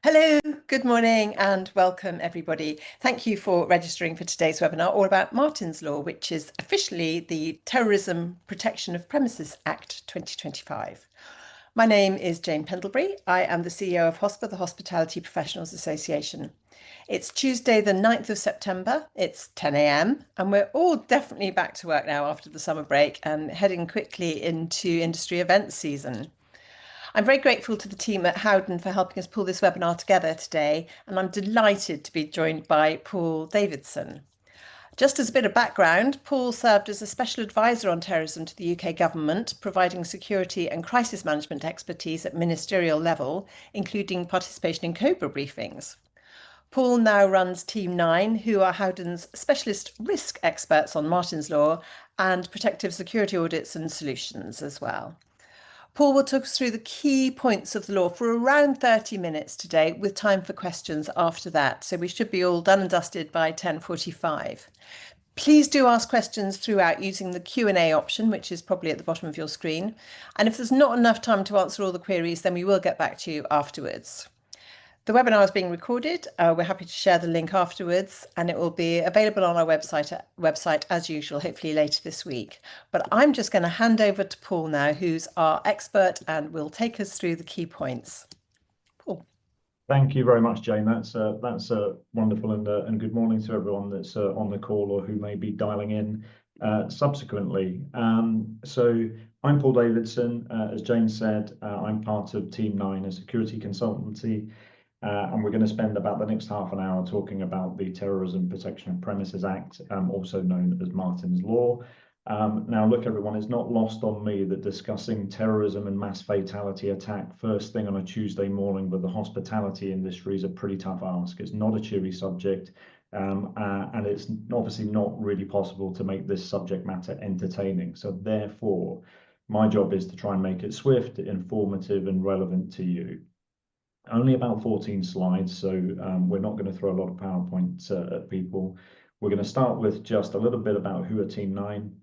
Hello, good morning and welcome everybody. Thank you for registering for today's webinar all about Martyn's Law, which is officially the Terrorism Protection of Premises Act 2025. My name is Jane Pendlebury. I am the CEO of HOSPA, the Hospitality Professionals Association. It's Tuesday, the 9th of September. It's 10 a.m. and we're all definitely back to work now after the summer break and heading quickly into industry event season. I'm very grateful to the team at Howden for helping us pull this webinar together today, and I'm delighted to be joined by Paul Davidson. Just as a bit of background, Paul served as a special advisor on terrorism to the UK government, providing security and crisis management expertise at ministerial level, including participation in COBRA briefings. Paul now runs Team 9, who are Howden's specialist risk experts on Martyn's Law and protective security audits and solutions as well. Paul will talk us through the key points of the law for around 30 minutes today, with time for questions after that. So we should be all done and dusted by 10:45. Please do ask questions throughout using the Q&A option, which is probably at the bottom of your screen. And if there's not enough time to answer all the queries, then we will get back to you afterwards. The webinar is being recorded. We're happy to share the link afterwards, and it will be available on our website as usual, hopefully later this week. But I'm just going to hand over to Paul now, who's our expert and will take us through the key points. Paul. Thank you very much, Jane. That's wonderful, and good morning to everyone that's on the call or who may be dialing in subsequently. So I'm Paul Davidson. As Jane said, I'm part of Team 9, a security consultancy. And we're going to spend about the next half an hour talking about the Terrorism Protection of Premises Act, also known as Martyn's Law. Now, look, everyone, it's not lost on me that discussing terrorism and mass fatality attack first thing on a Tuesday morning with the hospitality industry is a pretty tough ask. It's not a cheery subject, and it's obviously not really possible to make this subject matter entertaining. So therefore, my job is to try and make it swift, informative, and relevant to you. Only about 14 slides, so we're not going to throw a lot of PowerPoint at people. We're going to start with just a little bit about who are Team 9.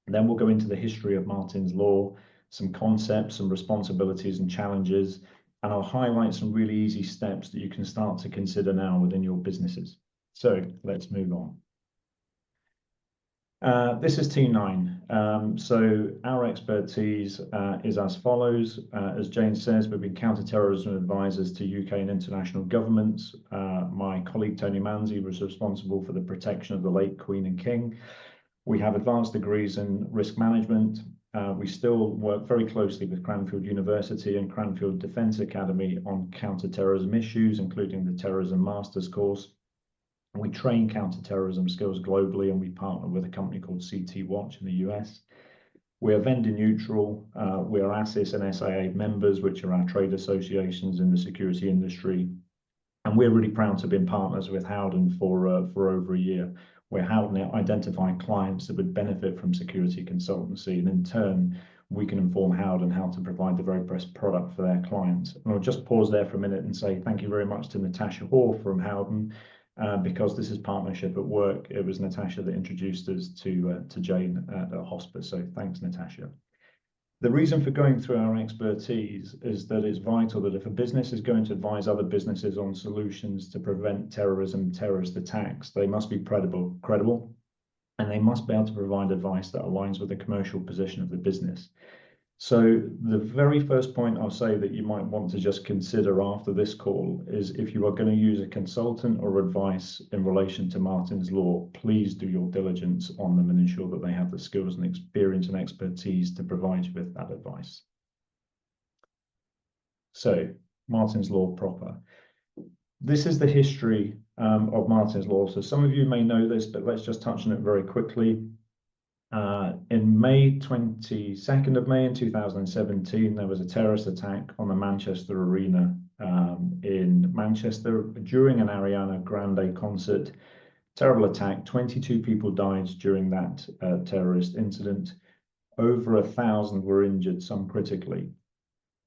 Then we'll go into the history of Martyn's Law, some concepts, some responsibilities and challenges, and I'll highlight some really easy steps that you can start to consider now within your businesses. So let's move on. This is Team 9. So our expertise is as follows. As Jane says, we've been counter-terrorism advisors to UK and international governments. My colleague Tony Manzi was responsible for the protection of the late Queen and King. We have advanced degrees in risk management. We still work very closely with Cranfield University and Cranfield Defence Academy on counter-terrorism issues, including the Terrorism Masters course. We train counter-terrorism skills globally, and we partner with a company called CT Watch in the US. We are vendor neutral. We are ASIS and SIA members, which are our trade associations in the security industry. And we're really proud to have been partners with Howden for over a year, where Howden identified clients that would benefit from security consultancy. And in turn, we can inform Howden how to provide the very best product for their clients. And I'll just pause there for a minute and say thank you very much to Natasha Hoare from Howden. Because this is partnership at work, it was Natasha that introduced us to Jane at HOSPA. So thanks, Natasha. The reason for going through our expertise is that it's vital that if a business is going to advise other businesses on solutions to prevent terrorism, terrorist attacks, they must be credible, and they must be able to provide advice that aligns with the commercial position of the business. So the very first point I'll say that you might want to just consider after this call is if you are going to use a consultant or advice in relation to Martyn's Law, please do your diligence on them and ensure that they have the skills and experience and expertise to provide you with that advice. So Martyn's Law proper. This is the history of Martyn's Law. So some of you may know this, but let's just touch on it very quickly. In May 22nd of May in 2017, there was a terrorist attack on the Manchester Arena in Manchester during an Ariana Grande concert. Terrible attack. 22 people died during that terrorist incident. Over 1,000 were injured, some critically.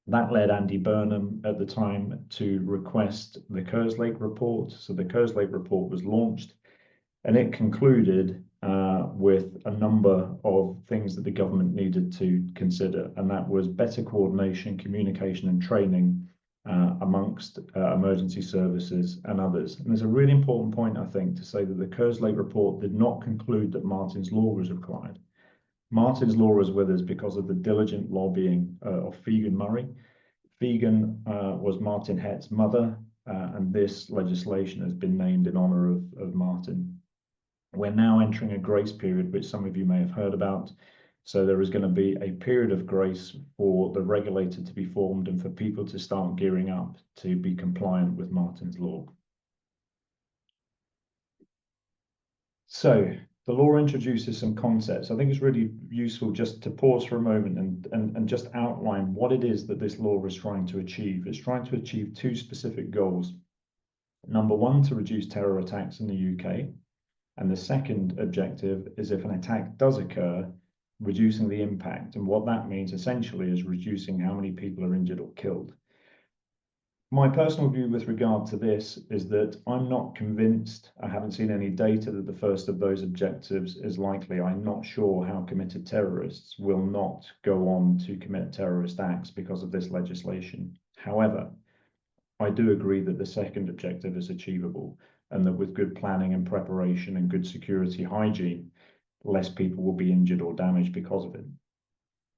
That led Andy Burnham at the time to request the Kerslake report. So the Kerslake report was launched, and it concluded with a number of things that the government needed to consider, and that was better coordination, communication and training amongst emergency services and others. And there's a really important point, I think, to say that the Kerslake report did not conclude that Martyn's Law was required. Martyn's Law is with us because of the diligent lobbying of Fegan Murray. Fegan was Martyn Hett's mother, and this legislation has been named in honour of Martyn. We're now entering a grace period, which some of you may have heard about. So there is going to be a period of grace for the regulator to be formed and for people to start gearing up to be compliant with Martyn's Law. So the law introduces some concepts. I think it's really useful just to pause for a moment and just outline what it is that this law is trying to achieve. It's trying to achieve two specific goals. Number one, to reduce terror attacks in the UK. And the second objective is, if an attack does occur, reducing the impact. And what that means essentially is reducing how many people are injured or killed. My personal view with regard to this is that I'm not convinced, I haven't seen any data that the first of those objectives is likely. I'm not sure how committed terrorists will not go on to commit terrorist acts because of this legislation. However, I do agree that the second objective is achievable, and that with good planning and preparation and good security hygiene, less people will be injured or damaged because of it.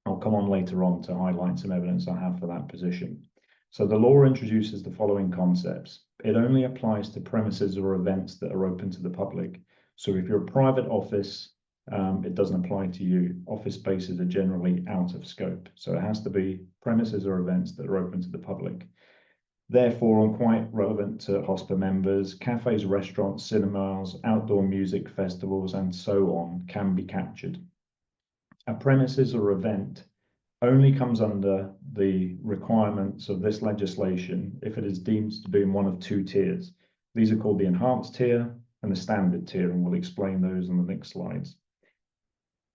I'll come on later on to highlight some evidence I have for that position. So the law introduces the following concepts. It only applies to premises or events that are open to the public. So if you're a private office, it doesn't apply to you. Office spaces are generally out of scope. So it has to be premises or events that are open to the public. Therefore, and quite relevant to HOSPA members, cafes, restaurants, cinemas, outdoor music festivals, and so on can be captured. A premises or event only comes under the requirements of this legislation if it is deemed to be in one of two tiers. These are called the enhanced tier and the standard tier, and we'll explain those on the next slides.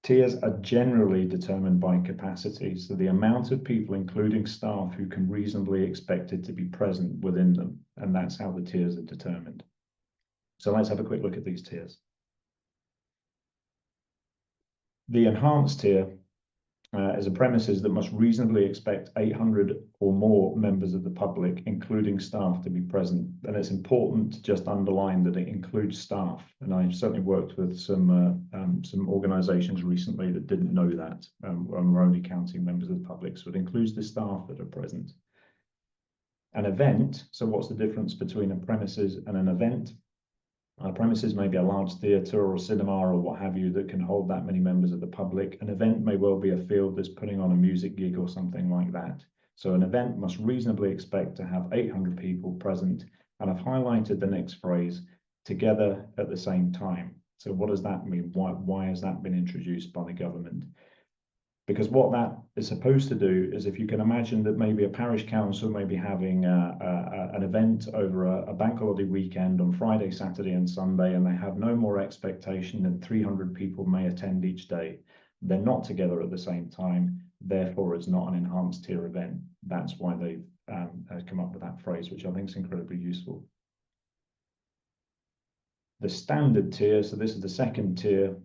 Tiers are generally determined by capacity, so the amount of people, including staff, who can reasonably expected to be present within them, and that's how the tiers are determined. So let's have a quick look at these tiers. The enhanced tier is a premises that must reasonably expect 800 or more members of the public, including staff, to be present. And it's important to just underline that it includes staff. And I've certainly worked with some organisations recently that didn't know that, and we're only counting members of the public. So it includes the staff that are present. An event, so what's the difference between a premises and an event? Premises may be a large theatre or a cinema or what have you that can hold that many members of the public. An event may well be a field that's putting on a music gig or something like that. So an event must reasonably expect to have 800 people present. And I've highlighted the next phrase, together at the same time. So what does that mean? Why has that been introduced by the government? Because what that is supposed to do is, if you can imagine that maybe a parish council may be having an event over a bank holiday weekend on Friday, Saturday and Sunday, and they have no more expectation than 300 people may attend each day. They're not together at the same time, therefore it's not an enhanced tier event. That's why they've come up with that phrase, which I think is incredibly useful. The standard tier, so this is the second tier,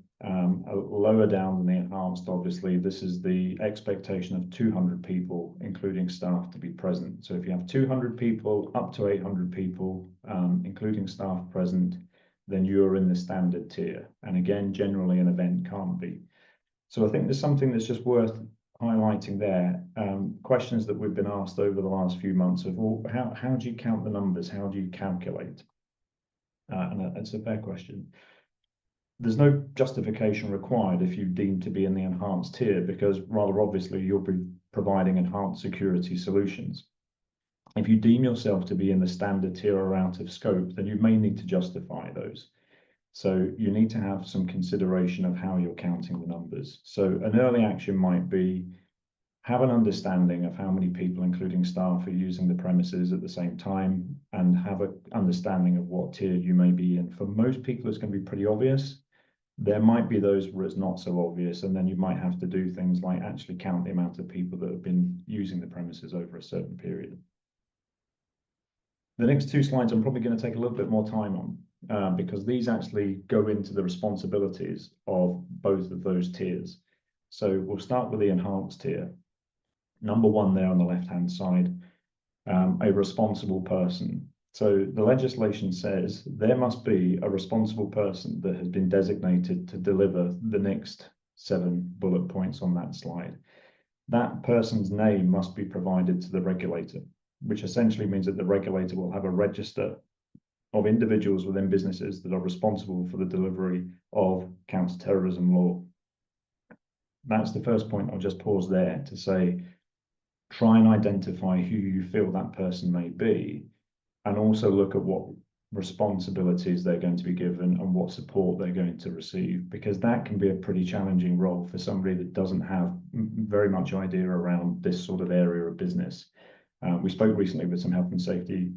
lower down than the enhanced, obviously. This is the expectation of 200 people, including staff, to be present. So if you have 200 people, up to 800 people, including staff present, then you're in the standard tier. And again, generally an event can't be. So I think there's something that's just worth highlighting there. Questions that we've been asked over the last few months of, well, how do you count the numbers? How do you calculate? And that's a fair question. There's no justification required if you deem to be in the enhanced tier, because rather obviously you'll be providing enhanced security solutions. If you deem yourself to be in the standard tier or out of scope, then you may need to justify those. So you need to have some consideration of how you're counting the numbers. So an early action might be, have an understanding of how many people, including staff, are using the premises at the same time, and have an understanding of what tier you may be in. For most people, it's going to be pretty obvious. There might be those where it's not so obvious, and then you might have to do things like actually count the amount of people that have been using the premises over a certain period. The next two slides I'm probably going to take a little bit more time on, because these actually go into the responsibilities of both of those tiers. So we'll start with the enhanced tier. Number one there on the left-hand side. a responsible person. So the legislation says there must be a responsible person that has been designated to deliver the next 7 bullet points on that slide. That person's name must be provided to the regulator, which essentially means that the regulator will have a register of individuals within businesses that are responsible for the delivery of counter-terrorism law. That's the first point. I'll just pause there to say, try and identify who you feel that person may be, and also look at what responsibilities they're going to be given and what support they're going to receive, because that can be a pretty challenging role for somebody that doesn't have very much idea around this sort of area of business. We spoke recently with some health and safety,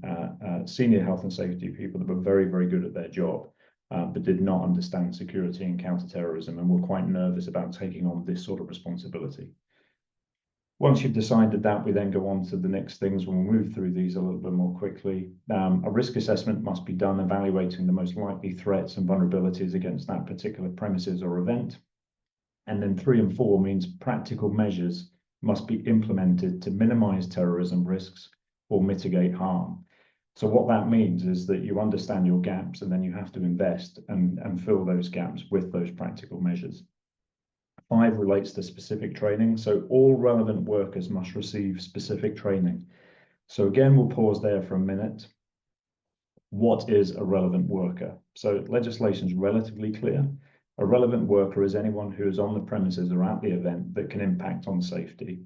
senior health and safety people that were very, very good at their job, but did not understand security and counterterrorism, and were quite nervous about taking on this sort of responsibility. Once you've decided that, we then go on to the next things. When we move through these a little bit more quickly, a risk assessment must be done, evaluating the most likely threats and vulnerabilities against that particular premises or event. And then 3 and 4 means practical measures must be implemented to minimize terrorism risks or mitigate harm. So what that means is that you understand your gaps, and then you have to invest and fill those gaps with those practical measures. 5 relates to specific training. So all relevant workers must receive specific training. So again, we'll pause there for a minute. What is a relevant worker? So legislation is relatively clear. A relevant worker is anyone who is on the premises or at the event that can impact on safety.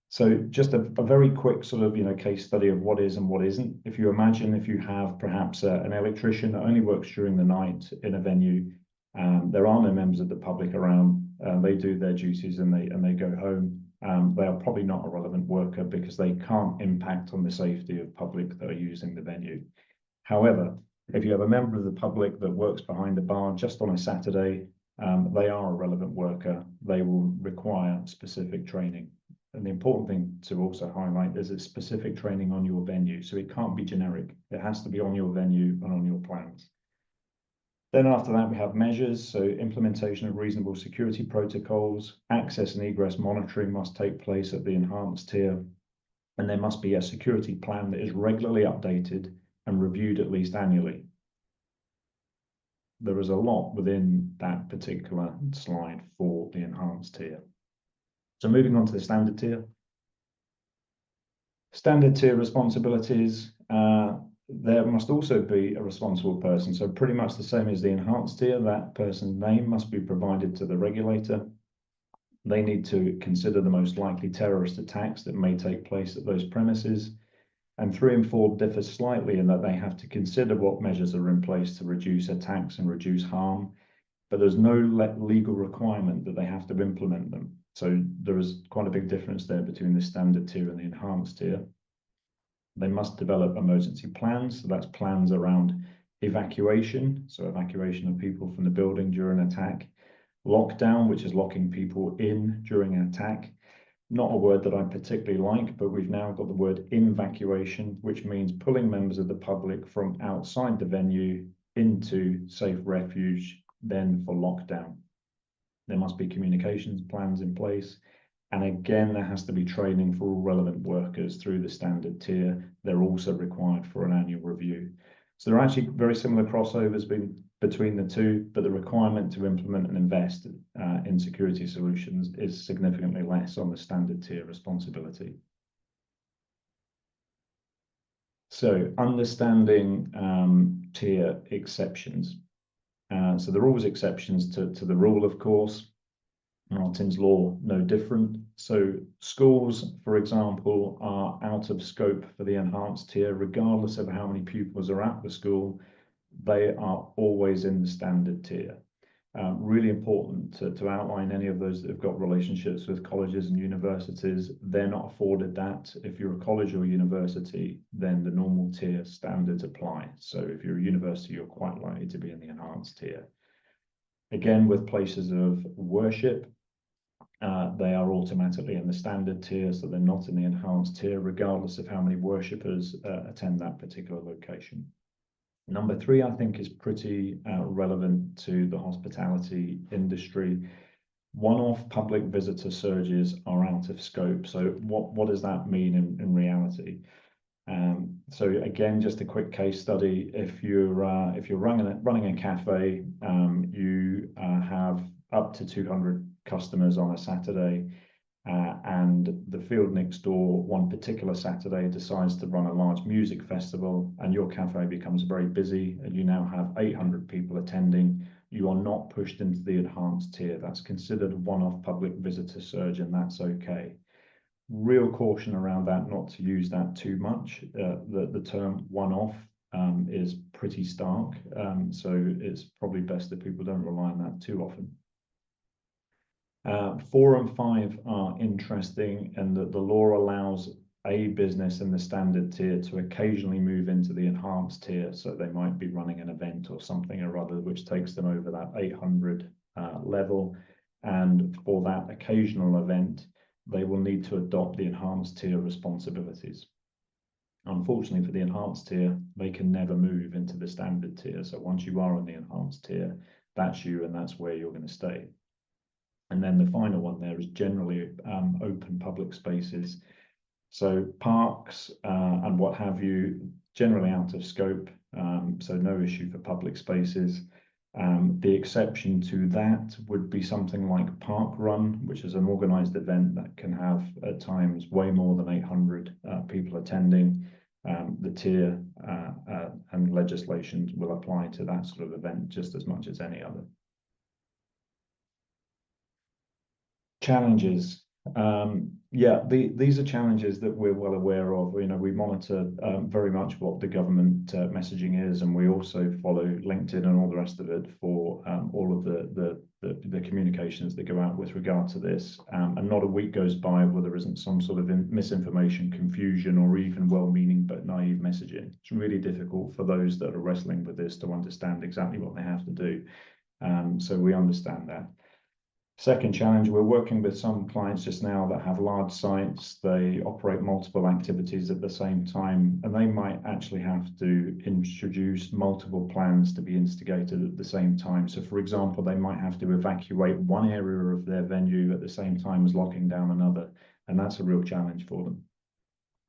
So just a very quick sort of case study of what is and what isn't. If you imagine if you have perhaps an electrician that only works during the night in a venue, there are no members of the public around, they do their duties and they go home, they are probably not a relevant worker because they can't impact on the safety of public that are using the venue. However, if you have a member of the public that works behind the bar just on a Saturday, they are a relevant worker. They will require specific training. And the important thing to also highlight is it's specific training on your venue. So it can't be generic. It has to be on your venue and on your plans. Then after that, we have measures. So implementation of reasonable security protocols, access and egress monitoring must take place at the enhanced tier. And there must be a security plan that is regularly updated and reviewed at least annually. There is a lot within that particular slide for the enhanced tier. So moving on to the standard tier. Standard tier responsibilities, there must also be a responsible person. So pretty much the same as the enhanced tier, that person's name must be provided to the regulator. They need to consider the most likely terrorist attacks that may take place at those premises. And 3 and 4 differ slightly in that they have to consider what measures are in place to reduce attacks and reduce harm, but there's no legal requirement that they have to implement them. So there is quite a big difference there between the standard tier and the enhanced tier. They must develop emergency plans. So that's plans around evacuation. So evacuation of people from the building during an attack. Lockdown, which is locking people in during an attack. Not a word that I particularly like, but we've now got the word evacuation, which means pulling members of the public from outside the venue into safe refuge, then for lockdown. There must be communications plans in place. And again, there has to be training for all relevant workers through the standard tier. They're also required for an annual review. So there are actually very similar crossovers between the two, but the requirement to implement and invest in security solutions is significantly less on the standard tier responsibility. So understanding tier exceptions. So there are always exceptions to the rule, of course. Martyn's law, no different. So schools, for example, are out of scope for the enhanced tier, regardless of how many pupils are at the school. They are always in the standard tier. Really important to outline any of those that have got relationships with colleges and universities. They're not afforded that. If you're a college or university, then the normal tier standards apply. So if you're a university, you're quite likely to be in the enhanced tier. Again, with places of worship, they are automatically in the standard tier, so they're not in the enhanced tier, regardless of how many worshippers attend that particular location. Number 3, I think, is pretty relevant to the hospitality industry. One-off public visitor surges are out of scope. So what does that mean in reality? So again, just a quick case study. If you're running a cafe, you have up to 200 customers on a Saturday, and the field next door one particular Saturday decides to run a large music festival, and your cafe becomes very busy, and you now have 800 people attending. You are not pushed into the enhanced tier. That's considered a one-off public visitor surge, and that's okay. Real caution around that, not to use that too much. The term one-off is pretty stark, so it's probably best that people don't rely on that too often. 4 and 5 are interesting, and that the law allows a business in the standard tier to occasionally move into the enhanced tier. So they might be running an event or something or other which takes them over that 800 level, and for that occasional event they will need to adopt the enhanced tier responsibilities. Unfortunately for the enhanced tier, they can never move into the standard tier. So once you are in the enhanced tier, that's you, and that's where you're going to stay. And then the final one there is generally open public spaces. So parks and what have you, generally out of scope, so no issue for public spaces. The exception to that would be something like Park Run, which is an organized event that can have at times way more than 800 people attending. The tier and legislation will apply to that sort of event just as much as any other. Challenges. These are challenges that we're well aware of. You know, we monitor very much what the government messaging is, and we also follow LinkedIn and all the rest of it for all of the communications that go out with regard to this. And not a week goes by where there isn't some sort of misinformation, confusion, or even well-meaning but naive messaging. It's really difficult for those that are wrestling with this to understand exactly what they have to do. So we understand that. Second challenge, we're working with some clients just now that have large sites. They operate multiple activities at the same time, and they might actually have to introduce multiple plans to be instigated at the same time. So for example, they might have to evacuate one area of their venue at the same time as locking down another, and that's a real challenge for them.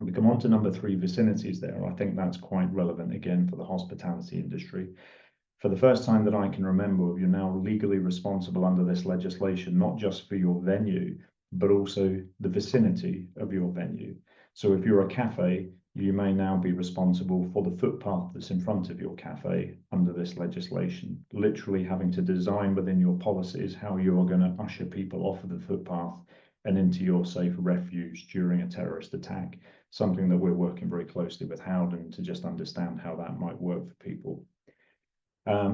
We come on to number 3, vicinities there. I think that's quite relevant again for the hospitality industry. For the first time that I can remember, you're now legally responsible under this legislation, not just for your venue, but also the vicinity of your venue. So if you're a cafe, you may now be responsible for the footpath that's in front of your cafe under this legislation, literally having to design within your policies how you are going to usher people off of the footpath and into your safe refuge during a terrorist attack, something that we're working very closely with Howden to just understand how that might work for people.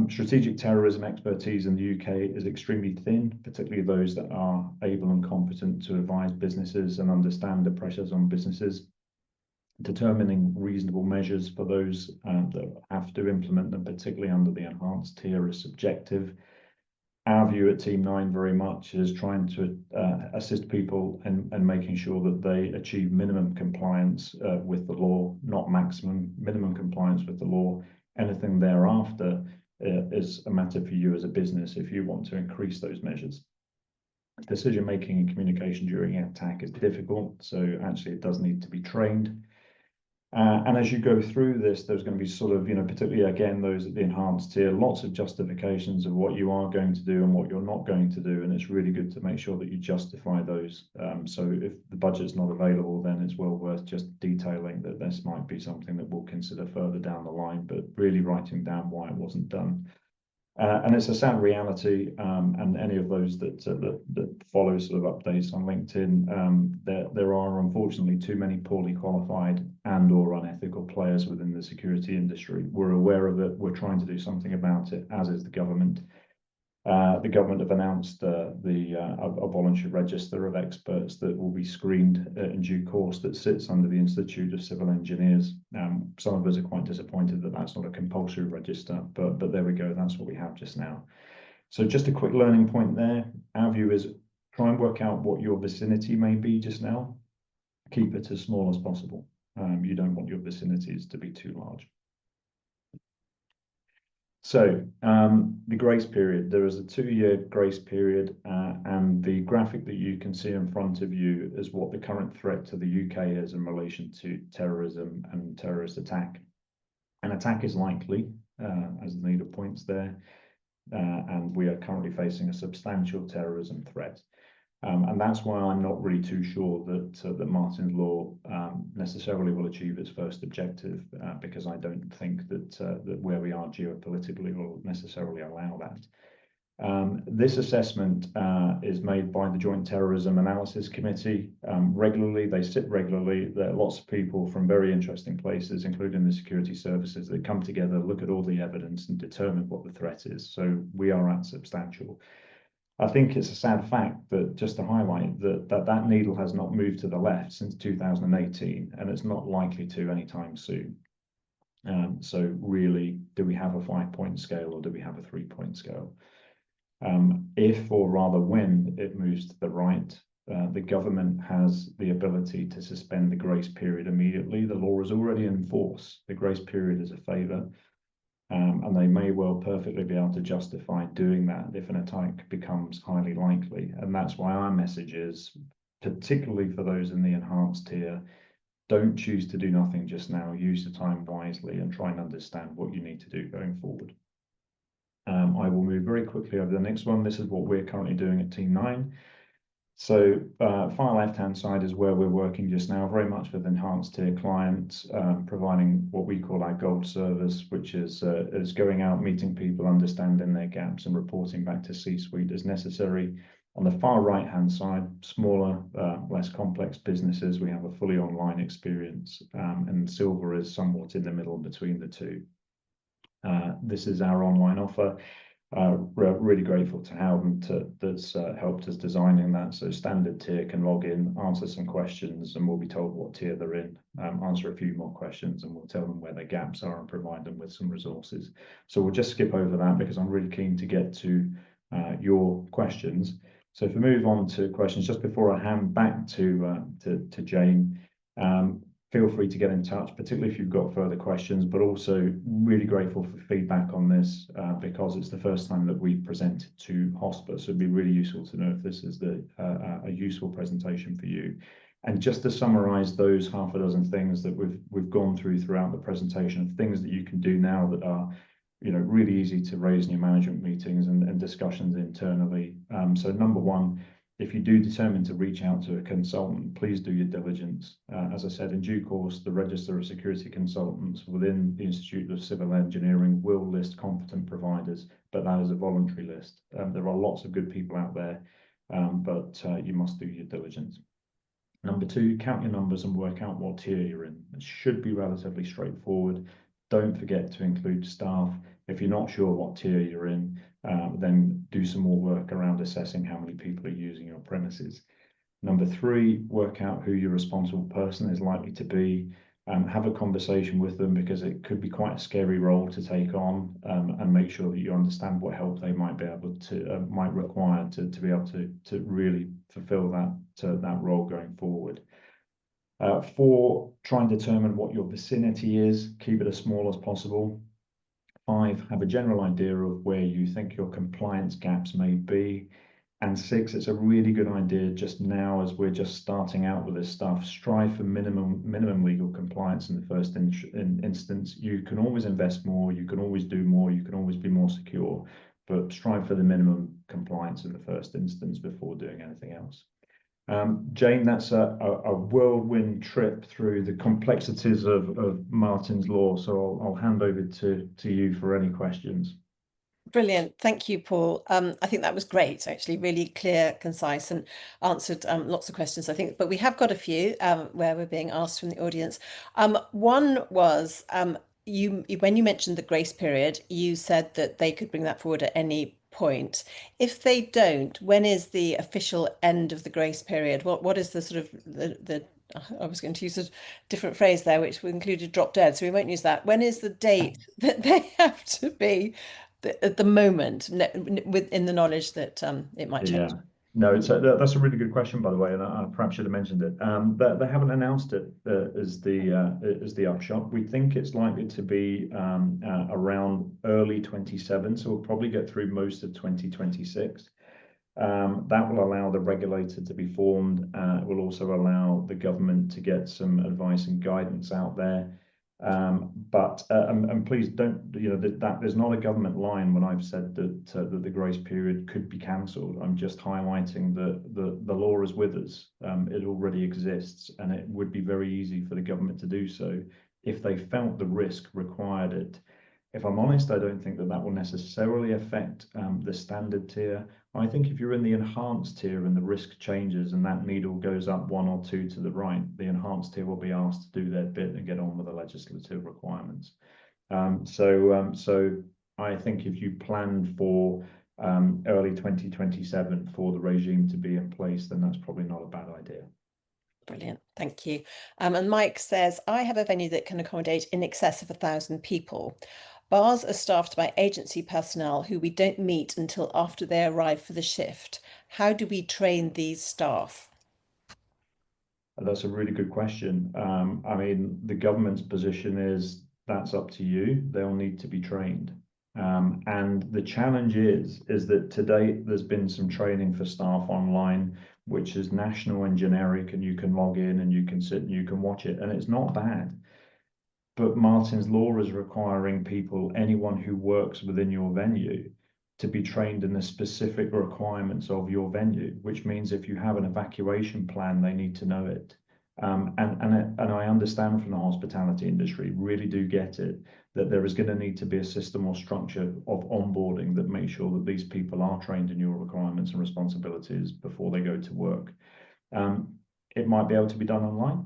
Strategic terrorism expertise in the UK is extremely thin, particularly those that are able and competent to advise businesses and understand the pressures on businesses. Determining reasonable measures for those that have to implement them, particularly under the enhanced tier, is subjective. Our view at Team 9 very much is trying to assist people and making sure that they achieve minimum compliance with the law, not maximum, minimum compliance with the law. Anything thereafter is a matter for you as a business if you want to increase those measures. Decision making and communication during an attack is difficult, so actually it does need to be trained. And as you go through this, there's going to be sort of, you know, particularly again, those at the enhanced tier, lots of justifications of what you are going to do and what you're not going to do. And it's really good to make sure that you justify those. So if the budget's not available, then it's well worth just detailing that this might be something that we'll consider further down the line, but really writing down why it wasn't done. And it's a sad reality, and any of those that follow sort of updates on LinkedIn, there are unfortunately too many poorly qualified and or unethical players within the security industry. We're aware of it. We're trying to do something about it, as is the government. The government have announced a voluntary register of experts that will be screened in due course, that sits under the Institute of Civil Engineers. Some of us are quite disappointed that that's not a compulsory register, but there we go, that's what we have just now. So just a quick learning point there. Our view is try and work out what your vicinity may be just now. Keep it as small as possible. You don't want your vicinities to be too large. So the grace period, there is a 2-year grace period, and the graphic that you can see in front of you is what the current threat to the UK is in relation to terrorism and terrorist attack. An attack is likely, as the leader points there, and we are currently facing a substantial terrorism threat. And that's why I'm not really too sure that Martyn's Law necessarily will achieve its first objective, because I don't think that where we are geopolitically will necessarily allow that. This assessment is made by the Joint Terrorism Analysis Committee regularly. They sit regularly. There are lots of people from very interesting places, including the security services, that come together, look at all the evidence and determine what the threat is. So we are at substantial. I think it's a sad fact that, just to highlight, that needle has not moved to the left since 2018, and it's not likely to anytime soon. So really, do we have a 5-point scale or do we have a 3-point scale? If, or rather when, it moves to the right, the government has the ability to suspend the grace period immediately. The law is already in force. The grace period is a favour. And they may well perfectly be able to justify doing that if an attack becomes highly likely. And that's why our message is, particularly for those in the enhanced tier, don't choose to do nothing just now. Use the time wisely and try and understand what you need to do going forward. I will move very quickly over the next one. This is what we're currently doing at Team 9. So far left-hand side is where we're working just now, very much with enhanced tier clients, providing what we call our gold service, which is going out, meeting people, understanding their gaps and reporting back to C-suite as necessary. On the far right-hand side, smaller, less complex businesses, we have a fully online experience, and silver is somewhat in the middle between the two. This is our online offer. We're really grateful to Howden that's helped us designing that. So standard tier can log in, answer some questions, and we'll be told what tier they're in, answer a few more questions, and we'll tell them where their gaps are and provide them with some resources. So we'll just skip over that because I'm really keen to get to your questions. So if we move on to questions, just before I hand back to Jane, feel free to get in touch, particularly if you've got further questions, but also really grateful for feedback on this because it's the first time that we've presented to HOSPA. So it'd be really useful to know if this is a useful presentation for you. And just to summarize those half a dozen things that we've gone through throughout the presentation, things that you can do now that are really easy to raise in your management meetings and discussions internally. So number one, if you do determine to reach out to a consultant, please do your diligence. As I said, in due course, the Register of Security Consultants within the Institute of Civil Engineering will list competent providers, but that is a voluntary list. There are lots of good people out there, but you must do your diligence. Number two, count your numbers and work out what tier you're in. It should be relatively straightforward. Don't forget to include staff. If you're not sure what tier you're in, then do some more work around assessing how many people are using your premises. Number three, work out who your responsible person is likely to be. Have a conversation with them because it could be quite a scary role to take on, and make sure that you understand what help they might be able to might require to be able to really fulfill that role going forward. Four, try and determine what your vicinity is. Keep it as small as possible. 5, have a general idea of where you think your compliance gaps may be. And 6, it's a really good idea just now, as we're just starting out with this stuff, strive for minimum legal compliance in the first instance. You can always invest more, you can always do more, you can always be more secure, but strive for the minimum compliance in the first instance before doing anything else. Jane, that's a whirlwind trip through the complexities of Martyn's Law, so I'll hand over to you for any questions. Brilliant. Thank you, Paul. I think that was great, actually, really clear, concise, and answered lots of questions, I think. But we have got a few where we're being asked from the audience. One was, when you mentioned the grace period, you said that they could bring that forward at any point. If they don't, when is the official end of the grace period? What is the sort of the I was going to use a different phrase there, which included drop dead, so we won't use that. When is the date that they have to be at the moment, within the knowledge that it might change? Yeah, No, that's a really good question, by the way, and I perhaps should have mentioned it. They haven't announced it as the upshot. We think it's likely to be around early 27, so we'll probably get through most of 2026. That will allow the regulator to be formed. It will also allow the government to get some advice and guidance out there. And please don't, that there's not a government line when I've said that the grace period could be cancelled. I'm just highlighting that the law is with us. It already exists, and it would be very easy for the government to do so if they felt the risk required it. If I'm honest, I don't think that will necessarily affect the standard tier. I think if you're in the enhanced tier and the risk changes and that needle goes up 1 or 2 to the right, the enhanced tier will be asked to do their bit and get on with the legislative requirements. So I think if you plan for early 2027 for the regime to be in place, then that's probably not a bad idea. Brilliant, thank you. And Mike says, I have a venue that can accommodate in excess of 1,000 people. Bars are staffed by agency personnel who we don't meet until after they arrive for the shift. How do we train these staff? That's a really good question. I mean, the government's position is that's up to you. They'll need to be trained. And the challenge is that to date, there's been some training for staff online, which is national and generic, and you can log in and you can sit and you can watch it, and it's not bad. But Martyn's Law is requiring people, anyone who works within your venue, to be trained in the specific requirements of your venue, which means if you have an evacuation plan, they need to know it. And I understand from the hospitality industry, really do get it, that there is going to need to be a system or structure of onboarding that makes sure that these people are trained in your requirements and responsibilities before they go to work. It might be able to be done online,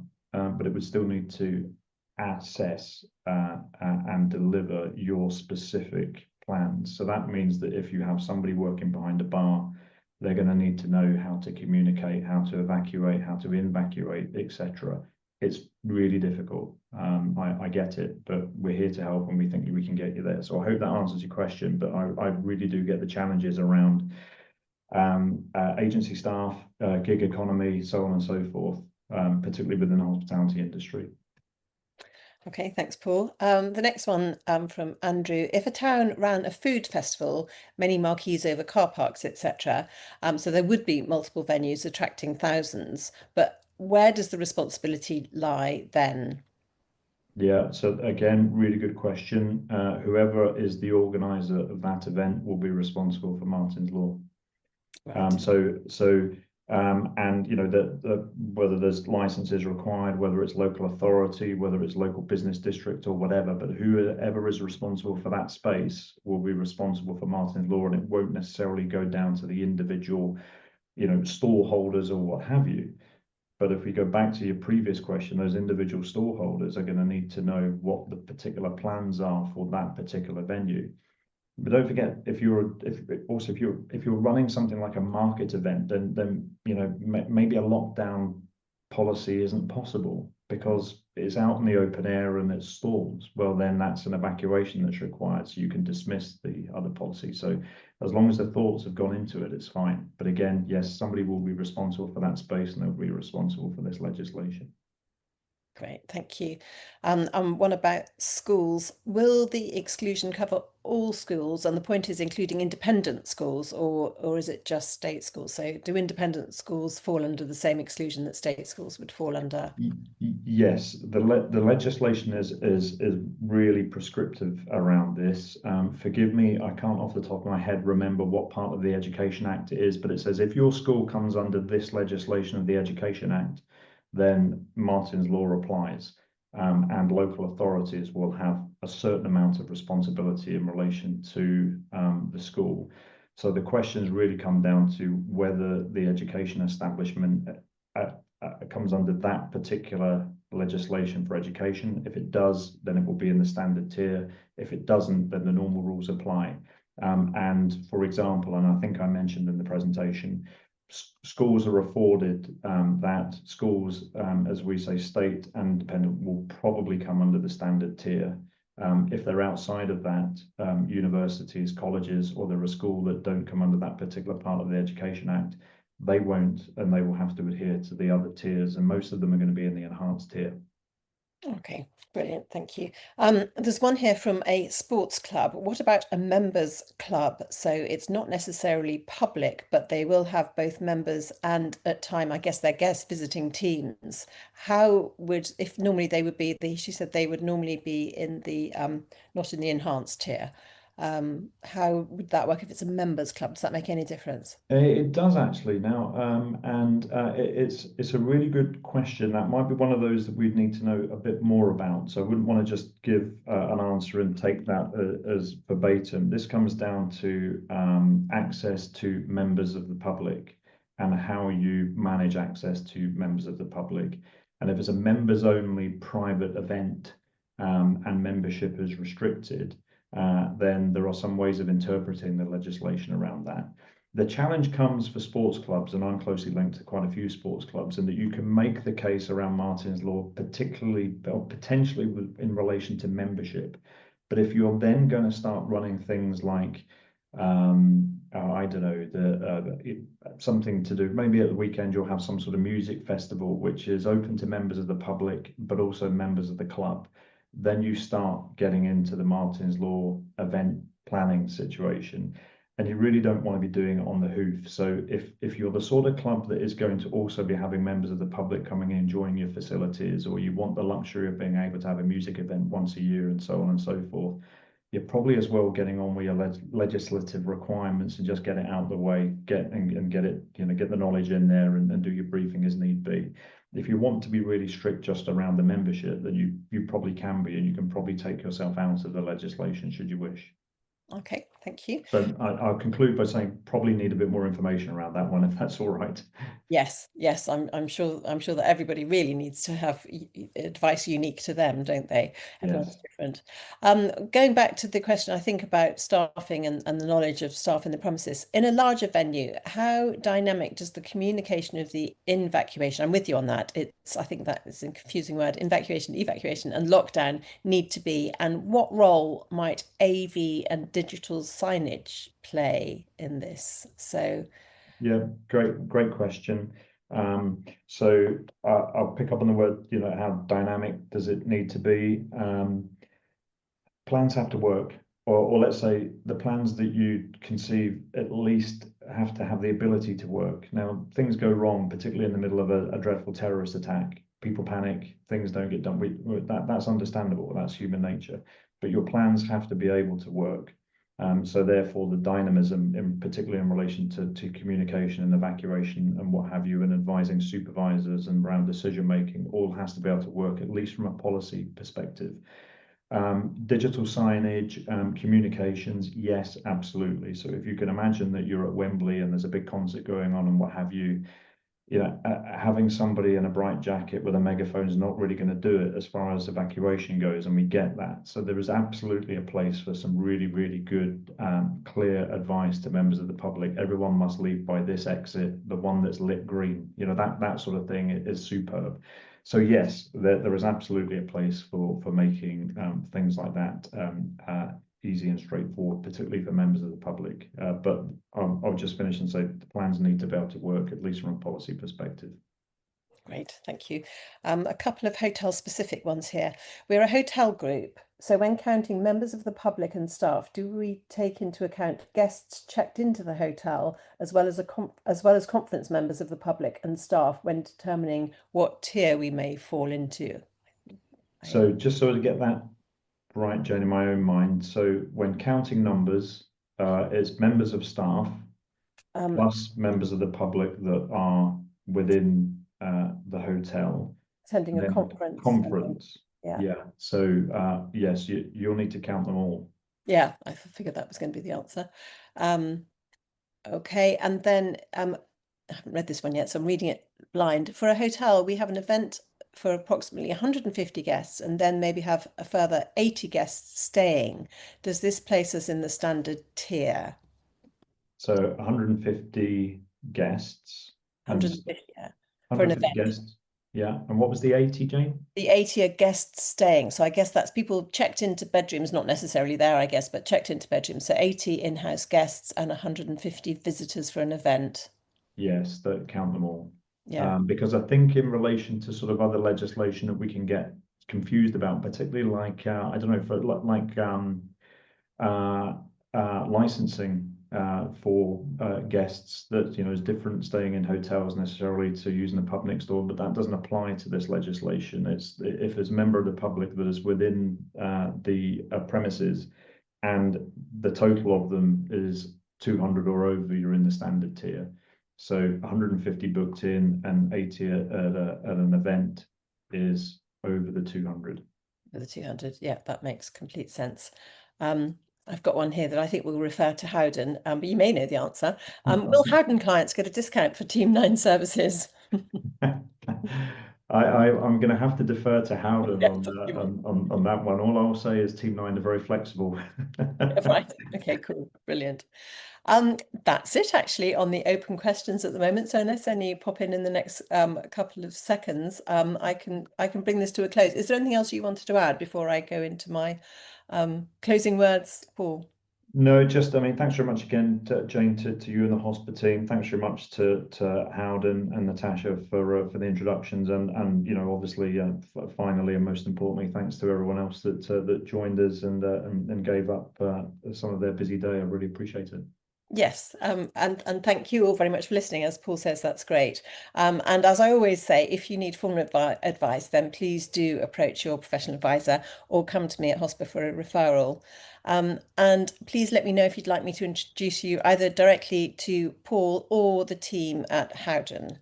but it would still need to assess and deliver your specific plans. So that means that if you have somebody working behind a bar, they're going to need to know how to communicate, how to evacuate, how to evacuate, etc. It's really difficult. I get it, but we're here to help and we think we can get you there. So I hope that answers your question, but I really do get the challenges around agency staff, gig economy, so on and so forth, particularly within the hospitality industry. Okay, thanks, Paul. The next one from Andrew. If a town ran a food festival, many marquees over car parks, etc., so there would be multiple venues attracting thousands, but where does the responsibility lie then? Yeah, so again, really good question. Whoever is the organizer of that event will be responsible for Martyn's Law. Right. And whether there's licenses required, whether it's local authority, whether it's local business district or whatever, but whoever is responsible for that space will be responsible for Martyn's Law, and it won't necessarily go down to the individual, stall holders or what have you. But if we go back to your previous question, those individual stall holders are going to need to know what the particular plans are for that particular venue. But don't forget, if you're running something like a market event, then maybe a lockdown policy isn't possible because it's out in the open air and it's stalls. Well, then that's an evacuation that's required, so you can dismiss the other policy. So as long as the thoughts have gone into it, it's fine. But again, yes, somebody will be responsible for that space and they'll be responsible for this legislation. Great, thank you. One about schools. Will the exclusion cover all schools? And the point is including independent schools, or is it just state schools? So do independent schools fall under the same exclusion that state schools would fall under? Yes, the legislation is really prescriptive around this. Forgive me, I can't off the top of my head remember what part of the Education Act it is, but it says if your school comes under this legislation of the Education Act, then Martyn's Law applies, and local authorities will have a certain amount of responsibility in relation to the school. So the questions really come down to whether the education establishment comes under that particular legislation for education. If it does, then it will be in the standard tier. If it doesn't, then the normal rules apply. And for example, and I think I mentioned in the presentation, schools are afforded that schools, as we say, state and independent, will probably come under the standard tier. If they're outside of that, universities, colleges, or they're a school that don't come under that particular part of the Education Act, they won't, and they will have to adhere to the other tiers, and most of them are going to be in the enhanced tier. Okay, brilliant. Thank you. There's one here from a sports club. What about a members club? So it's not necessarily public, but they will have both members and at time, I guess, their guests visiting teams. How would, if normally they would be she said they would normally be in the not in the enhanced tier. How would that work if it's a members club? Does that make any difference? It does actually now, and it's a really good question. That might be one of those that we'd need to know a bit more about. So I wouldn't want to just give an answer and take that as verbatim. This comes down to access to members of the public and how you manage access to members of the public. And if it's a members only private event and membership is restricted, then there are some ways of interpreting the legislation around that. The challenge comes for sports clubs, and I'm closely linked to quite a few sports clubs, in that you can make the case around Martyn's Law, particularly or potentially in relation to membership. But if you're then going to start running things like, I don't know, something to do, maybe at the weekend you'll have some sort of music festival which is open to members of the public, but also members of the club. Then you start getting into the Martyn's Law event planning situation. And you really don't want to be doing it on the hoof. So if you're the sort of club that is going to also be having members of the public coming in enjoying your facilities, or you want the luxury of being able to have a music event once a year and so on and so forth, you're probably as well getting on with your legislative requirements and just get it out of the way, get it, get the knowledge in there and do your briefing as need be. If you want to be really strict just around the membership, then you probably can be, and you can probably take yourself out of the legislation should you wish. Okay, thank you. So I'll conclude by saying probably need a bit more information around that one, if that's all right. Yes, yes, I'm sure that everybody really needs to have advice unique to them, don't they? Everyone's Yes. different. Going back to the question, I think about staffing and the knowledge of staff in the premises. In a larger venue, how dynamic does the communication of the evacuation, I'm with you on that. I think that is a confusing word, evacuation, and lockdown need to be, and what role might AV and digital signage play in this? So Yeah, great question. So I'll pick up on the word, how dynamic does it need to be? Plans have to work, or let's say the plans that you conceive at least have to have the ability to work. Now, things go wrong, particularly in the middle of a dreadful terrorist attack. People panic, things don't get done. That's understandable, that's human nature. But your plans have to be able to work. So therefore, the dynamism, particularly in relation to communication and evacuation and what have you, and advising supervisors and around decision making, all has to be able to work, at least from a policy perspective. Digital signage, communications, yes, absolutely. So if you can imagine that you're at Wembley and there's a big concert going on and what have you, having somebody in a bright jacket with a megaphone is not really going to do it as far as evacuation goes, and we get that. So there is absolutely a place for some really, really good, clear advice to members of the public. Everyone must leave by this exit, the one that's lit green. That sort of thing is superb. So yes, there is absolutely a place for making things like that easy and straightforward, particularly for members of the public. But I'll just finish and say the plans need to be able to work, at least from a policy perspective. great, thank you. A couple of hotel specific ones here. We're a hotel group, so when counting members of the public and staff, do we take into account guests checked into the hotel as well as conference members of the public and staff when determining what tier we may fall into? So just so to get that right, Jane, in my own mind, so when counting numbers, it's members of staff plus members of the public that are within the hotel. Attending a Then conference. Yeah. Yeah. So yes, you'll need to count them all. Yeah, I figured that was going to be the answer. Okay, and then I haven't read this one yet, so I'm reading it blind. For a hotel, we have an event for approximately 150 guests and then maybe have a further 80 guests staying. Does this place us in the standard tier? So 150 guests and 150, yeah, for an 150 event. guests. Yeah. And what was the 80, Jane? The 80 are guests staying. So I guess that's people checked into bedrooms, not necessarily there, I guess, but checked into bedrooms. So 80 in-house guests and 150 visitors for an event. Yes, that count them all. Yeah. Because I think in relation to sort of other legislation that we can get confused about, particularly like I don't know, for like uh, licensing for guests that is different staying in hotels necessarily to using the pub next door, but that doesn't apply to this legislation. It's if it's a member of the public that is within the premises, and the total of them is 200 or over, you're in the standard tier. So 150 booked in and 80 at an event is over the 200. The 200. Yeah, that makes complete sense. I've got one here that I think will refer to Howden, but you may know the answer. Will Howden clients get a discount for Team 9 services? I'm going to have to defer to Howden Yes, on, you will. on that one. All I'll say is Team 9 are very flexible. Right. Okay, cool. Brilliant. That's it actually on the open questions at the moment. So unless any pop in the next couple of seconds, I can bring this to a close. Is there anything else you wanted to add before I go into my closing words, Paul? No, just, I mean, thanks very much again, Jane, to you and the HOSPA team. Thanks very much to Howden and Natasha for the introductions, and obviously, finally and most importantly, thanks to everyone else that joined us and gave up some of their busy day. I really appreciate it. Yes, and thank you all very much for listening. As Paul says, that's great. And as I always say, if you need formal advice, then please do approach your professional advisor or come to me at HOSPA for a referral. And please let me know if you'd like me to introduce you either directly to Paul or the team at Howden.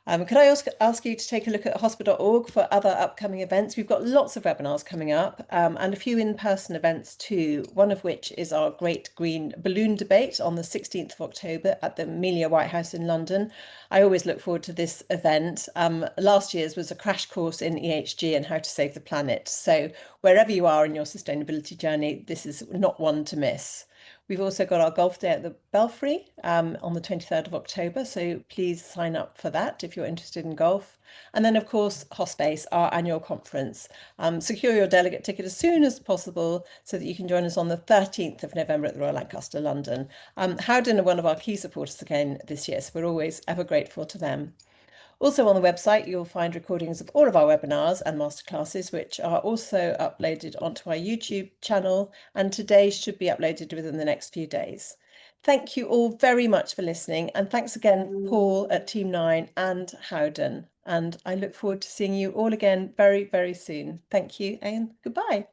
Could I ask you to take a look at hospa.org for other upcoming events? We've got lots of webinars coming up and a few in-person events too, one of which is our Great Green Balloon Debate on the 16th of October at the Amelia White House in London. I always look forward to this event. Last year's was a crash course in EHG and how to save the planet. So wherever you are in your sustainability journey, this is not one to miss. We've also got our golf day at the Belfry on the 23rd of October, so please sign up for that if you're interested in golf. And then, of course, HOSPACE, our annual conference. Secure your delegate ticket as soon as possible so that you can join us on the 13th of November at the Royal Lancaster, London. Howden are one of our key supporters again this year, so we're always ever grateful to them. Also on the website, you'll find recordings of all of our webinars and masterclasses, which are also uploaded onto our YouTube channel, and today should be uploaded within the next few days. Thank you all very much for listening, and thanks again, Paul at Team 9 and Howden. And I look forward to seeing you all again very, very soon. Thank you and goodbye.